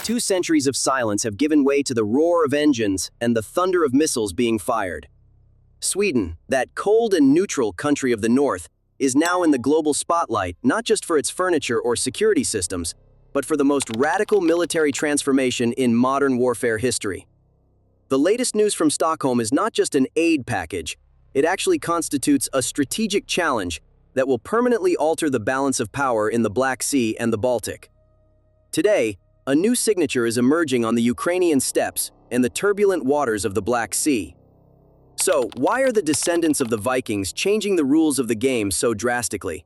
2 centuries of silence have given way to the roar of engines and the thunder of missiles being fired. Sweden, that cold and neutral country of the north, is now in the global spotlight not just for its furniture or security systems, but for the most radical military transformation in modern warfare history. The latest news from Stockholm is not just an aid package, it actually constitutes a strategic challenge that will permanently alter the balance of power in the Black Sea and the Baltic. Today, a new signature is emerging on the Ukrainian steppes and the turbulent waters of the Black Sea. So, why are the descendants of the Vikings changing the rules of the game so drastically?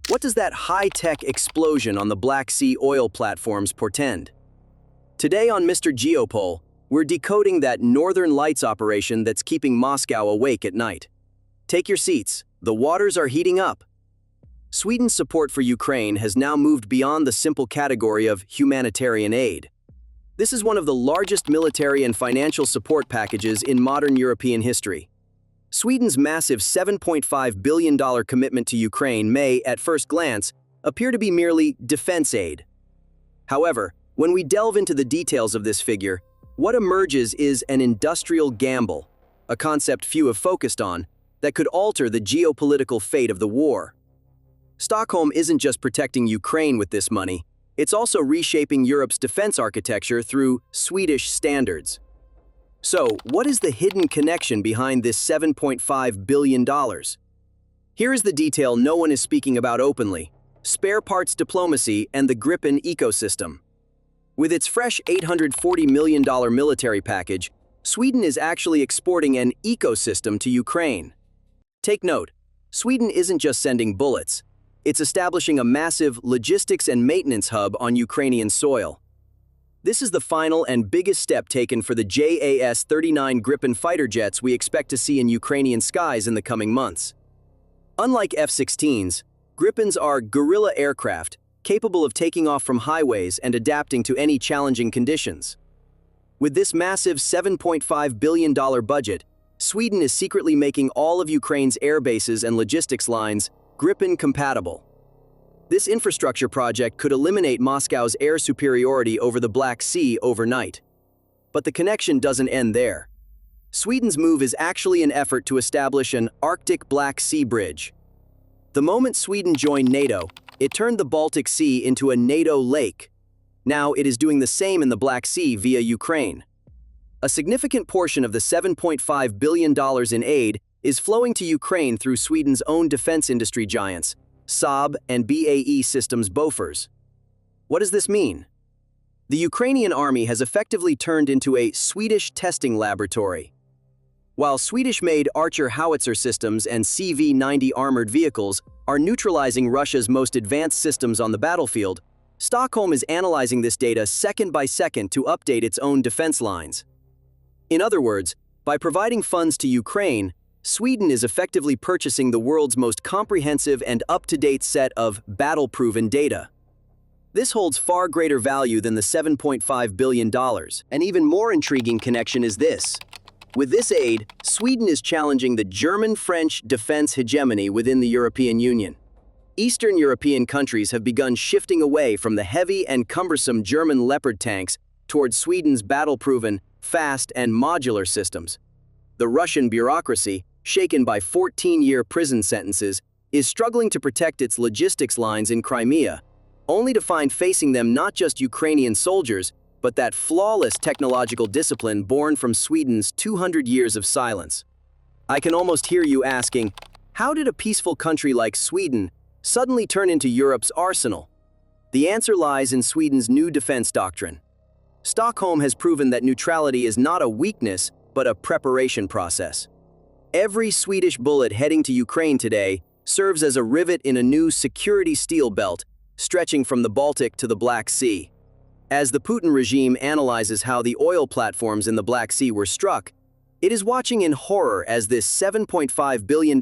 What does that high-tech explosion on the Black Sea oil platforms portend? Today on MrGEOPOL, we're decoding that Northern Lights operation that's keeping Moscow awake at night. Take your seats, the waters are heating up. Sweden's support for Ukraine has now moved beyond the simple category of humanitarian aid. This is one of the largest military and financial support packages in modern European history. Sweden's massive $7.5 billion commitment to Ukraine may, at first glance, appear to be merely defense aid. However, when we delve into the details of this figure, what emerges is an industrial gamble, a concept few have focused on, that could alter the geopolitical fate of the war. Stockholm isn't just protecting Ukraine with this money, it's also reshaping Europe's defense architecture through Swedish standards. So, what is the hidden connection behind this $7.5 billion? Here is the detail no one is speaking about openly: spare parts diplomacy and the Gripen ecosystem. With its fresh $840 million military package, Sweden is actually exporting an ecosystem to Ukraine. Take note, Sweden isn't just sending bullets, it's establishing a massive logistics and maintenance hub on Ukrainian soil. This is the final and biggest step taken for the JAS-39 Gripen fighter jets we expect to see in Ukrainian skies in the coming months. Unlike F-16s, Gripens are guerrilla aircraft capable of taking off from highways and adapting to any challenging conditions. With this massive $7.5 billion budget, Sweden is secretly making all of Ukraine's air bases and logistics lines Gripen compatible. This infrastructure project could eliminate Moscow's air superiority over the Black Sea overnight. But the connection doesn't end there. Sweden's move is actually an effort to establish an Arctic Black Sea bridge. The moment Sweden joined NATO, it turned the Baltic Sea into a NATO lake. Now it is doing the same in the Black Sea via Ukraine. A significant portion of the $7.5 billion in aid is flowing to Ukraine through Sweden's own defense industry giants, Saab and BAE Systems Bofors. What does this mean? The Ukrainian army has effectively turned into a Swedish testing laboratory. While Swedish-made Archer howitzer systems and CV-90 armored vehicles are neutralizing Russia's most advanced systems on the battlefield, Stockholm is analyzing this data second by second to update its own defense lines. In other words, by providing funds to Ukraine, Sweden is effectively purchasing the world's most comprehensive and up-to-date set of battle-proven data. This holds far greater value than the $7.5 billion. An even more intriguing connection is this. With this aid, Sweden is challenging the German-French defense hegemony within the European Union. Eastern European countries have begun shifting away from the heavy and cumbersome German Leopard tanks towards Sweden's battle-proven, fast, and modular systems. The Russian bureaucracy, shaken by 14-year prison sentences, is struggling to protect its logistics lines in Crimea, only to find facing them not just Ukrainian soldiers, but that flawless technological discipline born from Sweden's 200 years of silence. I can almost hear you asking, how did a peaceful country like Sweden suddenly turn into Europe's arsenal? The answer lies in Sweden's new defense doctrine. Stockholm has proven that neutrality is not a weakness, but a preparation process. Every Swedish bullet heading to Ukraine today serves as a rivet in a new security steel belt, stretching from the Baltic to the Black Sea. As the Putin regime analyzes how the oil platforms in the Black Sea were struck, it is watching in horror as this $7.5 billion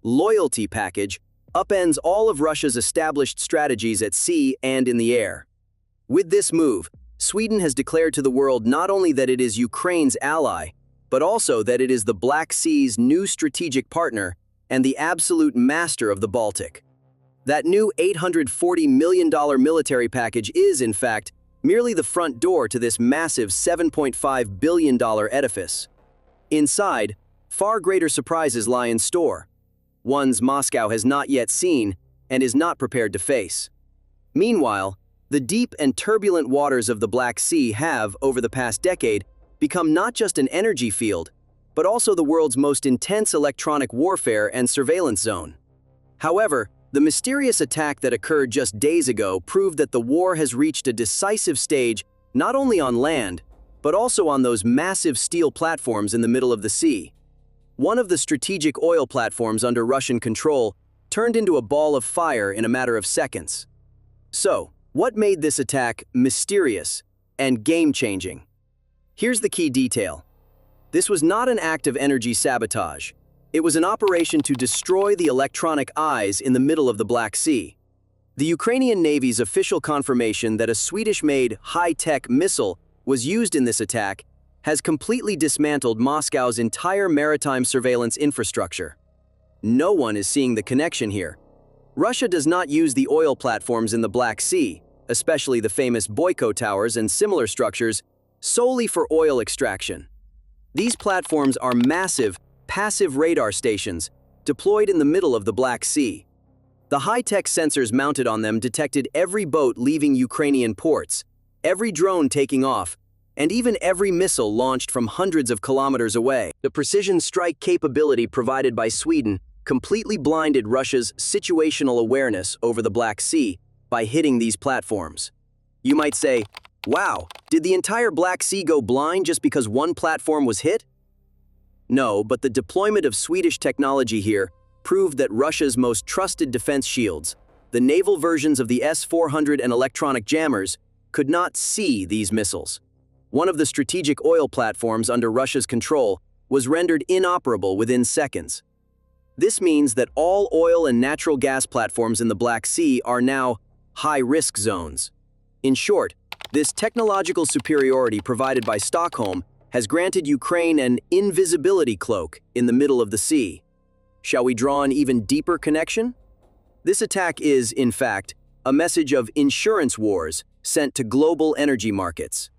loyalty package upends all of Russia's established strategies at sea and in the air. With this move, Sweden has declared to the world not only that it is Ukraine's ally, but also that it is the Black Sea's new strategic partner and the absolute master of the Baltic. That new $840 million military package is, in fact, merely the front door to this massive $7.5 billion edifice. Inside, far greater surprises lie in store, ones Moscow has not yet seen and is not prepared to face. Meanwhile, the deep and turbulent waters of the Black Sea have, over the past decade, become not just an energy field, but also the world's most intense electronic warfare and surveillance zone. However, the mysterious attack that occurred just days ago proved that the war has reached a decisive stage not only on land, but also on those massive steel platforms in the middle of the sea. One of the strategic oil platforms under Russian control turned into a ball of fire in a matter of seconds. So, what made this attack mysterious and game-changing? Here's the key detail. This was not an act of energy sabotage. It was an operation to destroy the electronic eyes in the middle of the Black Sea. The Ukrainian Navy's official confirmation that a Swedish-made high-tech missile was used in this attack has completely dismantled Moscow's entire maritime surveillance infrastructure. No one is seeing the connection here. Russia does not use the oil platforms in the Black Sea, especially the famous Boyko towers and similar structures, solely for oil extraction. These platforms are massive, passive radar stations deployed in the middle of the Black Sea. The high-tech sensors mounted on them detected every boat leaving Ukrainian ports, every drone taking off, and even every missile launched from hundreds of kilometers away. The precision strike capability provided by Sweden completely blinded Russia's situational awareness over the Black Sea by hitting these platforms. You might say, wow, did the entire Black Sea go blind just because one platform was hit? No, but the deployment of Swedish technology here proved that Russia's most trusted defense shields, the naval versions of the S-400 and electronic jammers, could not see these missiles. One of the strategic oil platforms under Russia's control was rendered inoperable within seconds. This means that all oil and natural gas platforms in the Black Sea are now high-risk zones. In short, this technological superiority provided by Stockholm has granted Ukraine an invisibility cloak in the middle of the sea. Shall we draw an even deeper connection? This attack is, in fact, a message of insurance wars sent to global energy markets.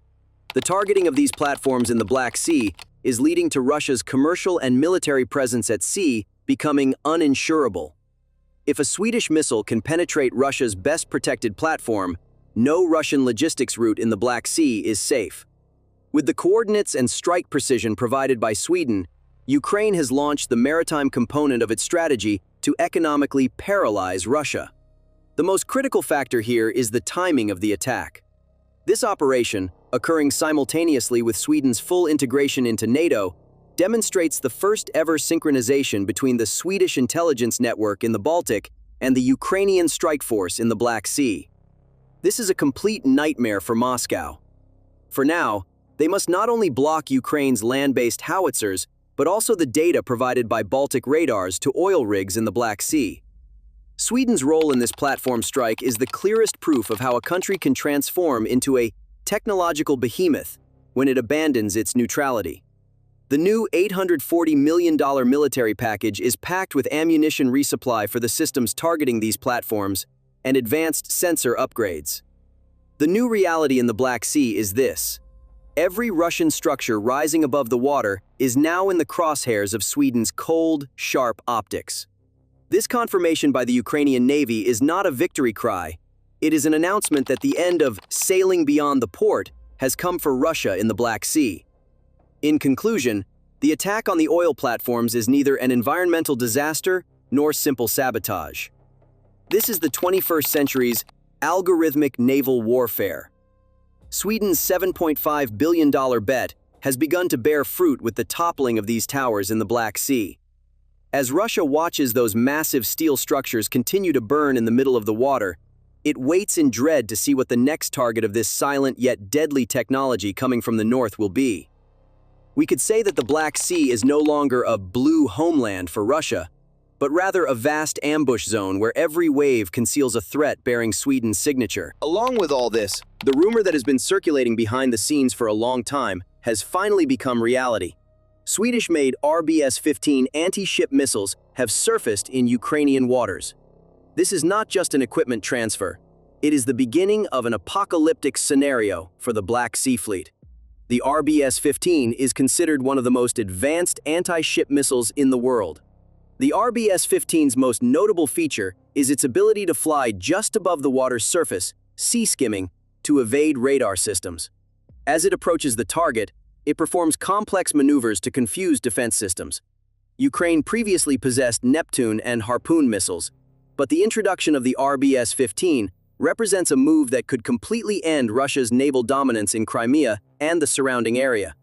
The targeting of these platforms in the Black Sea is leading to Russia's commercial and military presence at sea becoming uninsurable. If a Swedish missile can penetrate Russia's best protected platform, no Russian logistics route in the Black Sea is safe. With the coordinates and strike precision provided by Sweden, Ukraine has launched the maritime component of its strategy to economically paralyze Russia. The most critical factor here is the timing of the attack. This operation, occurring simultaneously with Sweden's full integration into NATO, demonstrates the first-ever synchronization between the Swedish intelligence network in the Baltic and the Ukrainian strike force in the Black Sea. This is a complete nightmare for Moscow. For now, they must not only block Ukraine's land-based howitzers, but also the data provided by Baltic radars to oil rigs in the Black Sea. Sweden's role in this platform strike is the clearest proof of how a country can transform into a technological behemoth when it abandons its neutrality. The new $840 million military package is packed with ammunition resupply for the systems targeting these platforms and advanced sensor upgrades. The new reality in the Black Sea is this: every Russian structure rising above the water is now in the crosshairs of Sweden's cold, sharp optics. This confirmation by the Ukrainian Navy is not a victory cry. It is an announcement that the end of sailing beyond the port has come for Russia in the Black Sea. In conclusion, the attack on the oil platforms is neither an environmental disaster nor simple sabotage. This is the 21st century's algorithmic naval warfare. Sweden's $7.5 billion bet has begun to bear fruit with the toppling of these towers in the Black Sea. As Russia watches those massive steel structures continue to burn in the middle of the water, it waits in dread to see what the next target of this silent yet deadly technology coming from the north will be. We could say that the Black Sea is no longer a blue homeland for Russia, but rather a vast ambush zone where every wave conceals a threat bearing Sweden's signature. Along with all this, the rumor that has been circulating behind the scenes for a long time has finally become reality. Swedish-made RBS-15 anti-ship missiles have surfaced in Ukrainian waters. This is not just an equipment transfer. It is the beginning of an apocalyptic scenario for the Black Sea Fleet. The RBS-15 is considered one of the most advanced anti-ship missiles in the world. The RBS-15's most notable feature is its ability to fly just above the water's surface, sea skimming, to evade radar systems. As it approaches the target, it performs complex maneuvers to confuse defense systems. Ukraine previously possessed Neptune and Harpoon missiles, but the introduction of the RBS-15 represents a move that could completely end Russia's naval dominance in Crimea and the surrounding area.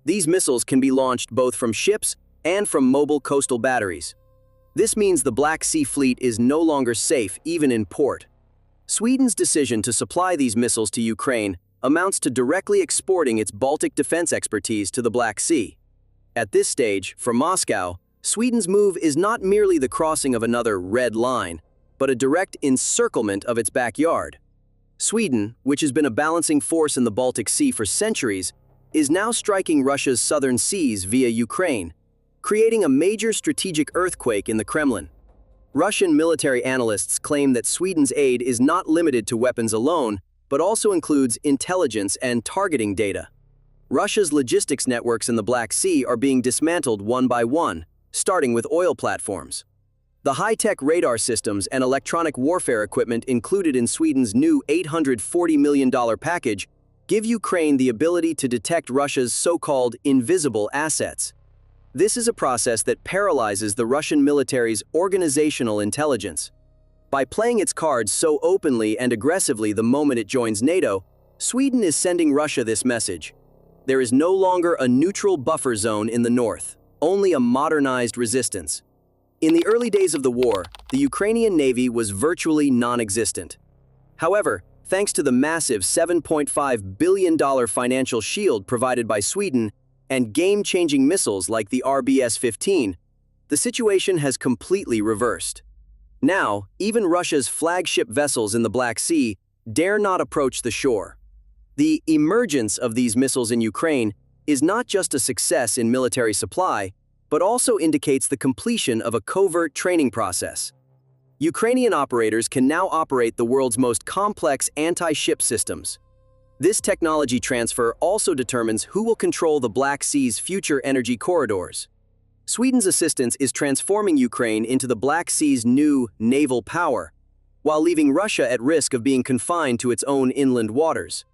These missiles can be launched both from ships and from mobile coastal batteries. This means the Black Sea Fleet is no longer safe even in port. Sweden's decision to supply these missiles to Ukraine amounts to directly exporting its Baltic defense expertise to the Black Sea. At this stage, for Moscow, Sweden's move is not merely the crossing of another red line, but a direct encirclement of its backyard. Sweden, which has been a balancing force in the Baltic Sea for centuries, is now striking Russia's southern seas via Ukraine, creating a major strategic earthquake in the Kremlin. Russian military analysts claim that Sweden's aid is not limited to weapons alone, but also includes intelligence and targeting data. Russia's logistics networks in the Black Sea are being dismantled one by one, starting with oil platforms. The high-tech radar systems and electronic warfare equipment included in Sweden's new $840 million package give Ukraine the ability to detect Russia's so-called invisible assets. This is a process that paralyzes the Russian military's organizational intelligence. By playing its cards so openly and aggressively the moment it joins NATO, Sweden is sending Russia this message. There is no longer a neutral buffer zone in the north, only a modernized resistance. In the early days of the war, the Ukrainian Navy was virtually non-existent. However, thanks to the massive $7.5 billion financial shield provided by Sweden and game-changing missiles like the RBS-15, the situation has completely reversed. Now, even Russia's flagship vessels in the Black Sea dare not approach the shore. The emergence of these missiles in Ukraine is not just a success in military supply, but also indicates the completion of a covert training process. Ukrainian operators can now operate the world's most complex anti-ship systems. This technology transfer also determines who will control the Black Sea's future energy corridors. Sweden's assistance is transforming Ukraine into the Black Sea's new naval power, while leaving Russia at risk of being confined to its own inland waters.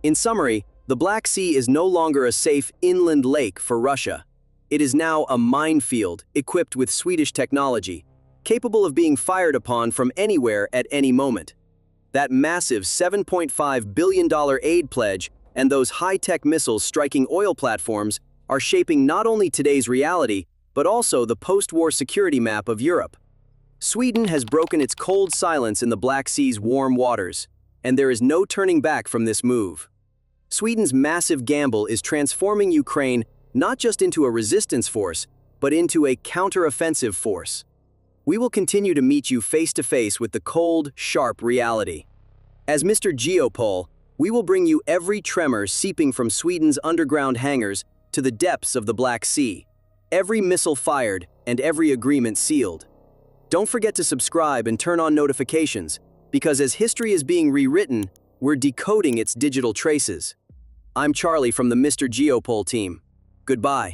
In summary, the Black Sea is no longer a safe inland lake for Russia. It is now a minefield equipped with Swedish technology, capable of being fired upon from anywhere at any moment. That massive $7.5 billion aid pledge and those high-tech missiles striking oil platforms are shaping not only today's reality, but also the post-war security map of Europe. Sweden has broken its cold silence in the Black Sea's warm waters, and there is no turning back from this move. Sweden's massive gamble is transforming Ukraine not just into a resistance force, but into a counter-offensive force. We will continue to meet you face-to-face with the cold, sharp reality. As MrGEOPOL, we will bring you every tremor seeping from Sweden's underground hangars to the depths of the Black Sea, every missile fired and every agreement sealed. Don't forget to subscribe and turn on notifications, because as history is being rewritten, we're decoding its digital traces. I'm Charlie from the MrGEOPOL team. Goodbye.